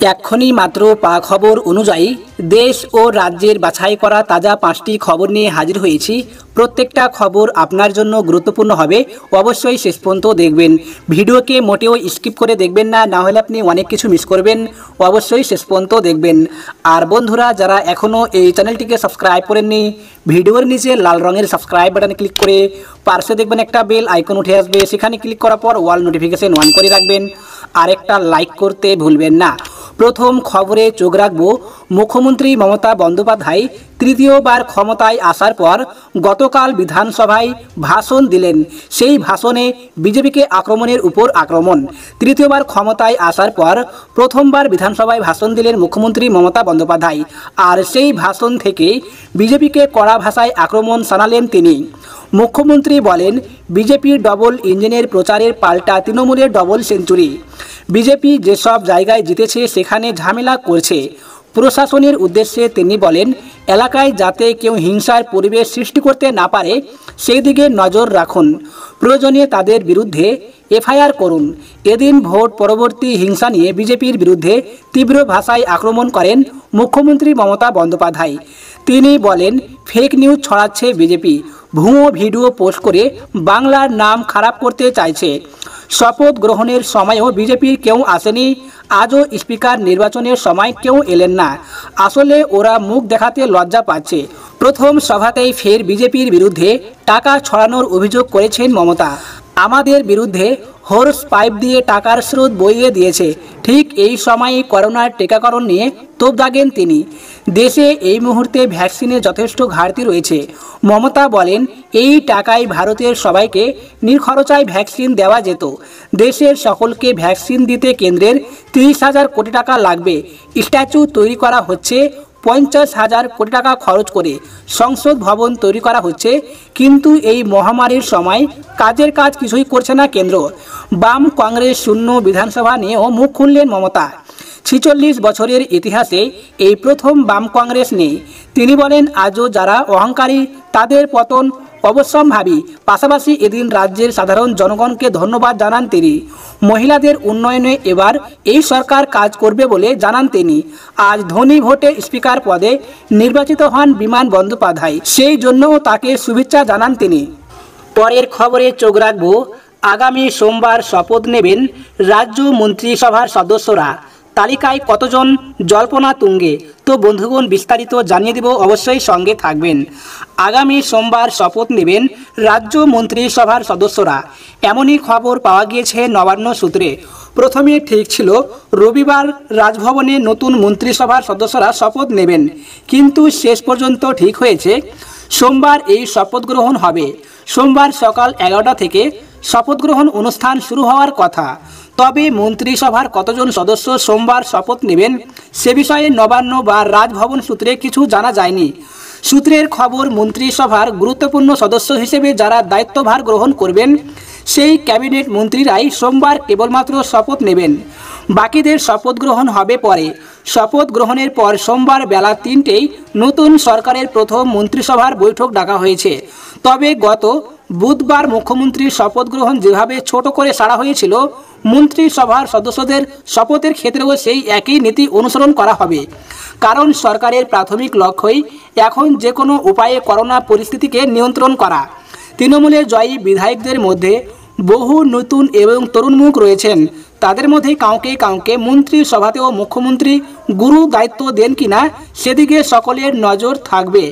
এক্ষুনি মাত্র পা খবর অনুযায়ী দেশ ও রাজ্যের বাছাই করা তাজা 5টি খবর নিয়ে হাজির হয়েছি। প্রত্যেকটা খবর আপনার জন্য গুরুত্বপূর্ণ হবে, অবশ্যই শেষ পর্যন্ত দেখবেন। ভিডিওকে মোটেও স্কিপ করে দেখবেন না, না হলে আপনি অনেক কিছু মিস করবেন। অবশ্যই শেষ পর্যন্ত দেখবেন। আর বন্ধুরা, যারা এখনও এই চ্যানেলটিকে সাবস্ক্রাইব করেননি, ভিডিওর নিচে লাল রঙের সাবস্ক্রাইব বাটনে ক্লিক করে পাশে দেখবেন একটা বেল আইকন উঠে আসবে, সেখানে ক্লিক করার পর অল নোটিফিকেশন অন করে রাখবেন। আর একটা লাইক করতে ভুলবেন না। প্রথম খবরে চোখ রাখবো, মুখ্যমন্ত্রী মমতা বন্দ্যোপাধ্যায় তৃতীয়বার ক্ষমতায় আসার পর গতকাল বিধানসভায় ভাষণ দিলেন। সেই ভাষণে বিজেপিকে আক্রমণের উপর আক্রমণ। তৃতীয়বার ক্ষমতায় আসার পর প্রথমবার বিধানসভায় ভাষণ দিলেন মুখ্যমন্ত্রী মমতা বন্দ্যোপাধ্যায়। আর সেই ভাষণ থেকে বিজেপিকে কড়া ভাষায় আক্রমণ শানালেন তিনি। মুখ্যমন্ত্রী বলেন, বিজেপির ডবল ইঞ্জিনের প্রচারের পাল্টা তৃণমূলের ডবল সেঞ্চুরি। বিজেপি যেসব জায়গায় জিতেছে সেখানে ঝামেলা করছে। প্রশাসনের উদ্দেশ্যে তিনি বলেন, এলাকায় যাতে কেউ হিংসার পরিবেশ সৃষ্টি করতে না পারে সেই দিকে নজর রাখুন। প্রয়োজনে তাদের বিরুদ্ধে এফআইআর করুন। এদিন ভোট পরবর্তী হিংসা নিয়ে বিজেপির বিরুদ্ধে তীব্র ভাষায় আক্রমণ করেন মুখ্যমন্ত্রী মমতা বন্দ্যোপাধ্যায়। তিনি বলেন, ফেক নিউজ ছড়াচ্ছে বিজেপি, ভুয়ো ভিডিও পোস্ট করে বাংলার নাম খারাপ করতে চাইছে। শপথ গ্রহণের সময়ও বিজেপির কেউ আসেনি, আজও স্পিকার নির্বাচনের সময় কেউ এলেন না। আসলে ওরা মুখ দেখাতে লজ্জা পাচ্ছে। প্রথম সভাতেই ফের বিজেপির বিরুদ্ধে টাকা ছড়ানোর অভিযোগ করেছেন মমতা। আমাদের বিরুদ্ধে হোর্স পাইপ দিয়ে টাকার স্রোত বইয়ে দিয়েছে। ঠিক এই সময়ে করোনার টিকাকরণ নিয়ে তোপ দাগেন তিনি। দেশে এই মুহূর্তে ভ্যাকসিনের যথেষ্ট ঘাটতি রয়েছে। মমতা বলেন, এই টাকায় ভারতের সবাইকে নির্খরচায় ভ্যাকসিন দেওয়া যেত। দেশের সকলকে ভ্যাকসিন দিতে কেন্দ্রের 30,000 কোটি টাকা লাগবে। স্ট্যাচু তৈরি করা হচ্ছে 50,000 কোটি টাকা খরচ করে। সংসদ ভবন তৈরি করা হচ্ছে, কিন্তু এই মহামারীর সময় কাজের কাজ কিছুই করছে না কেন্দ্র। বাম কংগ্রেস শূন্য বিধানসভা নিয়েও মুখ খুললেন মমতা। 46 বছরের ইতিহাসে এই প্রথম বাম কংগ্রেস নেই। তিনি বলেন, আজও যারা অহংকারী তাদের পতন অবশ্যম্ভাবী। পাশাপাশি এদিন রাজ্যের সাধারণ জনগণকে ধন্যবাদ জানান তিনি। মহিলাদের উন্নয়নে এবার এই সরকার কাজ করবে বলে জানান তিনি। আজ ধনী ভোটে স্পিকার পদে নির্বাচিত হন বিমান বন্দ্যোপাধ্যায়, সেই জন্যও তাকে শুভেচ্ছা জানান তিনি। পরের খবরে চোখ রাখবো, আগামী সোমবার শপথ নেবেন রাজ্য মন্ত্রিসভার সদস্যরা। তালিকায় কতজন জল্পনা তুঙ্গে। তো বন্ধুগণ, বিস্তারিত জানিয়ে দেব, অবশ্যই সঙ্গে থাকবেন। আগামী সোমবার শপথ নেবেন রাজ্য মন্ত্রিসভার সদস্যরা, এমনই খবর পাওয়া গিয়েছে নবান্ন সূত্রে। প্রথমে ঠিক ছিল রবিবার রাজভবনে নতুন মন্ত্রিসভার সদস্যরা শপথ নেবেন, কিন্তু শেষ পর্যন্ত ঠিক হয়েছে সোমবার এই শপথ গ্রহণ হবে। সোমবার সকাল 11টা থেকে শপথ গ্রহণ অনুষ্ঠান শুরু হওয়ার কথা। তবে মন্ত্রিসভার কতজন সদস্য সোমবার শপথ নেবেন সে বিষয়ে নবান্ন বা রাজভবন সূত্রে কিছু জানা যায়নি। সূত্রের খবর, মন্ত্রিসভার গুরুত্বপূর্ণ সদস্য হিসেবে যারা দায়িত্বভার গ্রহণ করবেন সেই ক্যাবিনেট মন্ত্রীরাই সোমবার কেবলমাত্র শপথ নেবেন। বাকিদের শপথ গ্রহণ হবে পরে। শপথ গ্রহণের পর সোমবার বেলা 3টেই নতুন সরকারের প্রথম মন্ত্রিসভার বৈঠক ডাকা হয়েছে। তবে গত বুধবার মুখ্যমন্ত্রীর শপথ গ্রহণ যেভাবে ছোট করে সারা হয়েছিল, মন্ত্রিসভার সদস্যদের শপথের ক্ষেত্রেও সেই একই নীতি অনুসরণ করা হবে। কারণ সরকারের প্রাথমিক লক্ষ্যই এখন যে কোনো উপায়ে করোনা পরিস্থিতিকে নিয়ন্ত্রণ করা। তৃণমূলের জয়ী বিধায়কদের মধ্যে বহু নতুন এবং তরুণ মুখ রয়েছেন। তাদের মধ্যে কাউকে কাউকে মন্ত্রিসভাতেও মুখ্যমন্ত্রী গুরু দায়িত্ব দেন কিনা সেদিকে সকলের নজর থাকবে।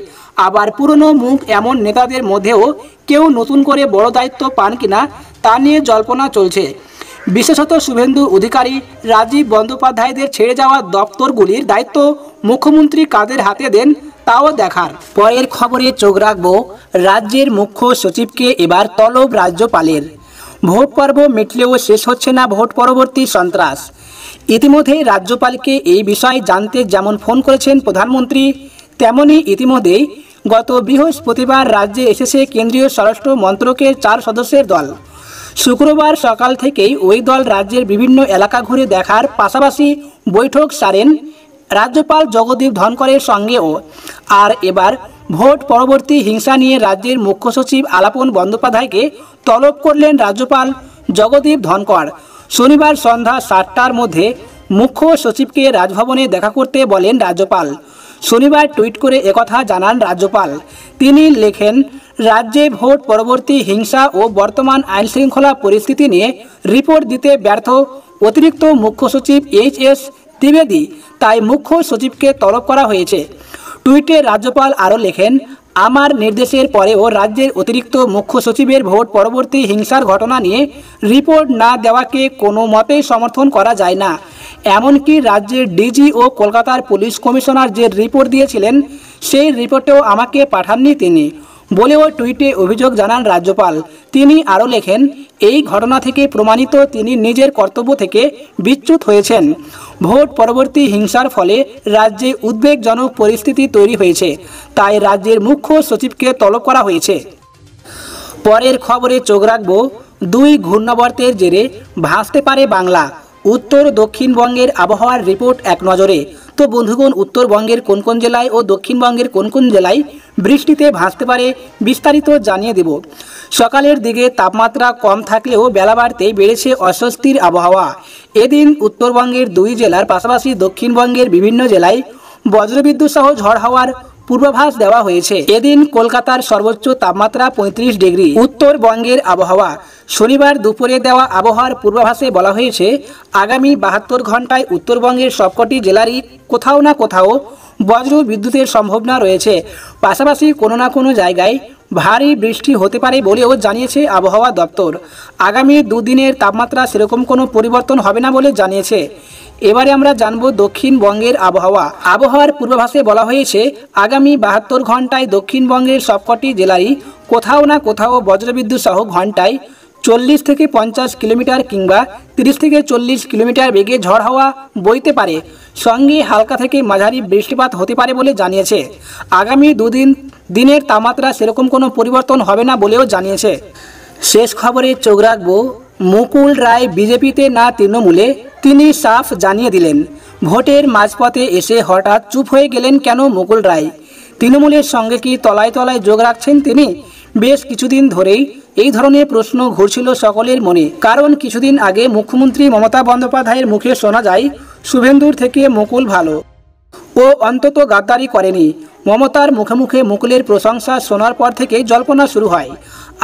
আবার পুরনো মুখ এমন নেতাদের মধ্যেও কেউ নতুন করে বড় দায়িত্ব পান কিনা তা নিয়ে জল্পনা চলছে। বিশেষত শুভেন্দু অধিকারী, রাজীব বন্দ্যোপাধ্যায়দের ছেড়ে যাওয়া দপ্তরগুলির দায়িত্ব মুখ্যমন্ত্রী কাদের হাতে দেন তাও দেখার। পরের খবরে চোখ রাখবো, রাজ্যের মুখ্য সচিবকে এবার তলব রাজ্যপালের। ভোট পর্ব মিটলেও শেষ হচ্ছে না ভোট পরবর্তী সন্ত্রাস। ইতিমধ্যে রাজ্যপালকে এই বিষয়ে জানতে যেমন ফোন করেছেন প্রধানমন্ত্রী, তেমনি ইতিমধ্যেই গত বৃহস্পতিবার রাজ্যে এসেছে কেন্দ্রীয় স্বরাষ্ট্র মন্ত্রকের 4 সদস্যের দল। শুক্রবার সকাল থেকেই ওই দল রাজ্যের বিভিন্ন এলাকা ঘুরে দেখার পাশাপাশি বৈঠক সারেন রাজ্যপাল জগদীপ ধনকরের সঙ্গেও। আর এবার ভোট পরবর্তী হিংসা নিয়ে রাজ্যের মুখ্য সচিব আলাপন বন্দ্যোপাধ্যায়কে তলব করলেন রাজ্যপাল জগদীপ ধনকর। শনিবার সন্ধ্যা 7টার মধ্যে মুখ্য সচিবকে রাজভবনে দেখা করতে বলেন রাজ্যপাল। শনিবার টুইট করে একথা জানান রাজ্যপাল। তিনি লেখেন, রাজ্যে ভোট পরবর্তী হিংসা ও বর্তমান আইনশৃঙ্খলা পরিস্থিতি নিয়ে রিপোর্ট দিতে ব্যর্থ অতিরিক্ত মুখ্য সচিব HS দ্বিবেদী, তাই মুখ্য সচিবকে তলব করা হয়েছে। টুইটে রাজ্যপাল আরও লেখেন, আমার নির্দেশের পরেও রাজ্যের অতিরিক্ত মুখ্য সচিবের ভোট পরবর্তী হিংসার ঘটনা নিয়ে রিপোর্ট না দেওয়াকে কোনো মতেই সমর্থন করা যায় না। এমনকি রাজ্যের ডিজি ও কলকাতার পুলিশ কমিশনার যে রিপোর্ট দিয়েছিলেন সেই রিপোর্টেও আমাকে পাঠাননি তিনি, বলেও টুইটে অভিযোগ জানান রাজ্যপাল। তিনি আরও লেখেন, এই ঘটনা থেকে প্রমাণিত তিনি নিজের কর্তব্য থেকে বিচ্যুত হয়েছেন। ভোট পরবর্তী হিংসার ফলে রাজ্যে উদ্বেগজনক পরিস্থিতি তৈরি হয়েছে, তাই রাজ্যের মুখ্য সচিবকে তলব করা হয়েছে। পরের খবরে চোখ রাখব, 2 ঘূর্ণাবর্তের জেরে ভাসতে পারে বাংলা। উত্তর দক্ষিণবঙ্গের আবহাওয়ার রিপোর্ট এক নজরে। তো বন্ধুগণ, উত্তরবঙ্গের কোন কোন জেলায় ও দক্ষিণবঙ্গের কোন কোন জেলায় বৃষ্টিতে ভাসতে পারে বিস্তারিত জানিয়ে দেব। সকালের দিকে তাপমাত্রা কম থাকলেও বেলা বাড়তেই বেড়েছে অস্বস্তির আবহাওয়া। এদিন উত্তরবঙ্গের 2 জেলার পাশাপাশি দক্ষিণবঙ্গের বিভিন্ন জেলায় বজ্রবিদ্যুৎ সহ ঝড় হওয়ার পূর্বাভাস দেওয়া হয়েছে। এদিন কলকাতার সর্বোচ্চ তাপমাত্রা 35 ডিগ্রি। উত্তরবঙ্গের আবহাওয়া। শনিবার দুপুরে দেওয়া আবহাওয়ার পূর্বাভাসে বলা হয়েছে, আগামী 72 ঘন্টায় উত্তরবঙ্গের সবকটি জেলারই কোথাও না কোথাও বজ্র বিদ্যুতের সম্ভাবনা রয়েছে। পাশাপাশি কোনো না কোনো জায়গায় ভারী বৃষ্টি হতে পারে বলেও জানিয়েছে আবহাওয়া দপ্তর। আগামী 2 দিনের তাপমাত্রা সেরকম কোনো পরিবর্তন হবে না বলে জানিয়েছে। এবারে আমরা জানব দক্ষিণবঙ্গের আবহাওয়া। আবহাওয়ার পূর্বাভাসে বলা হয়েছে, আগামী 72 ঘন্টায় দক্ষিণবঙ্গের সবকটি জেলারই কোথাও না কোথাও বজ্রবিদ্যুৎ সহ ঘন্টায় 40 থেকে 50 কিলোমিটার কিংবা 30 থেকে 40 কিলোমিটার বেগে ঝড় হাওয়া বইতে পারে। সঙ্গে হালকা থেকে মাঝারি বৃষ্টিপাত হতে পারে বলে জানিয়েছে। আগামী 2 দিনের তাপমাত্রা সেরকম কোনো পরিবর্তন হবে না বলেও জানিয়েছে। শেষ খবরে চোখ রাখব, মুকুল রায় বিজেপিতে না তৃণমূলে, তিনি সাফ জানিয়ে দিলেন। ভোটের মাঝপথে এসে হঠাৎ চুপ হয়ে গেলেন কেন মুকুল রায়? তৃণমূলের সঙ্গে কি তলায় তলায় যোগ রাখছেন তিনি? বেশ কিছুদিন ধরেই এই ধরনের প্রশ্ন ঘুরছিল সকলের মনে। কারণ কিছুদিন আগে মুখ্যমন্ত্রী মমতা বন্দ্যোপাধ্যায়ের মুখে শোনা যায়, শুভেন্দুর থেকে মুকুল ভালো, ও অন্তত গাদ্দারি করেনি। মমতার মুখে মুখে মুকুলের প্রশংসা শোনার পর থেকে জল্পনা শুরু হয়।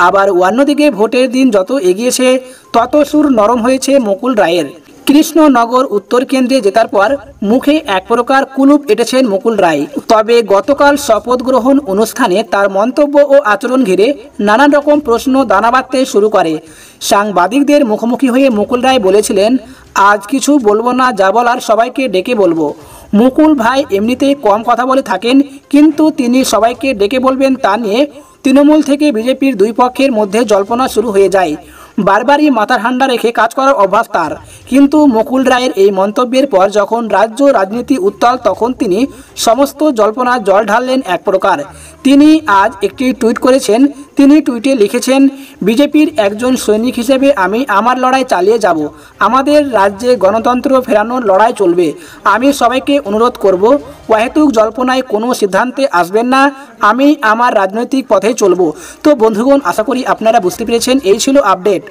আবার অন্যদিকে ভোটের দিন যত এগিয়েছে তত সুর নরম হয়েছে মুকুল রায়ের। কৃষ্ণনগর উত্তর কেন্দ্রে জেতার পর মুখে এক প্রকার কুলুপ এঁটেছেন মুকুল রায়। তবে গতকাল শপথ গ্রহণ অনুষ্ঠানে তার মন্তব্য ও আচরণ ঘিরে নানান রকম প্রশ্ন দানা বাঁধতে শুরু করে। সাংবাদিকদের মুখোমুখি হয়ে মুকুল রায় বলেছিলেন, আজ কিছু বলবো না, যা বলার সবাইকে ডেকে বলবো। মুকুল ভাই এমনিতেই কম কথা বলে থাকেন, কিন্তু তিনি সবাইকে ডেকে বলবেন তা নিয়ে তৃণমূল থেকে বিজেপির 2 পক্ষের মধ্যে জল্পনা শুরু হয়ে যায়। বারবারই মাথা ঠান্ডা রেখে কাজ করার অভ্যাস তার। কিন্তু মুকুল রায়ের এই মন্তব্যের পর যখন রাজ্য রাজনীতি উত্তাল, তখন তিনি সমস্ত জল্পনা জল ঢাললেন এক প্রকার। তিনি আজ একটি টুইট করেছেন। তিনি টুইটে লিখেছেন, বিজেপির একজন সৈনিক হিসেবে আমি আমার লড়াই চালিয়ে যাব। আমাদের রাজ্যে গণতন্ত্র ফেরানোর লড়াই চলবে। আমি সবাইকে অনুরোধ করব, অহেতুক জল্পনায় কোনো সিদ্ধান্তে আসবেন না। আমি আমার রাজনৈতিক পথে চলব। তো বন্ধুগণ, আশা করি আপনারা বুঝতে পেরেছেন। এই ছিল আপডেট।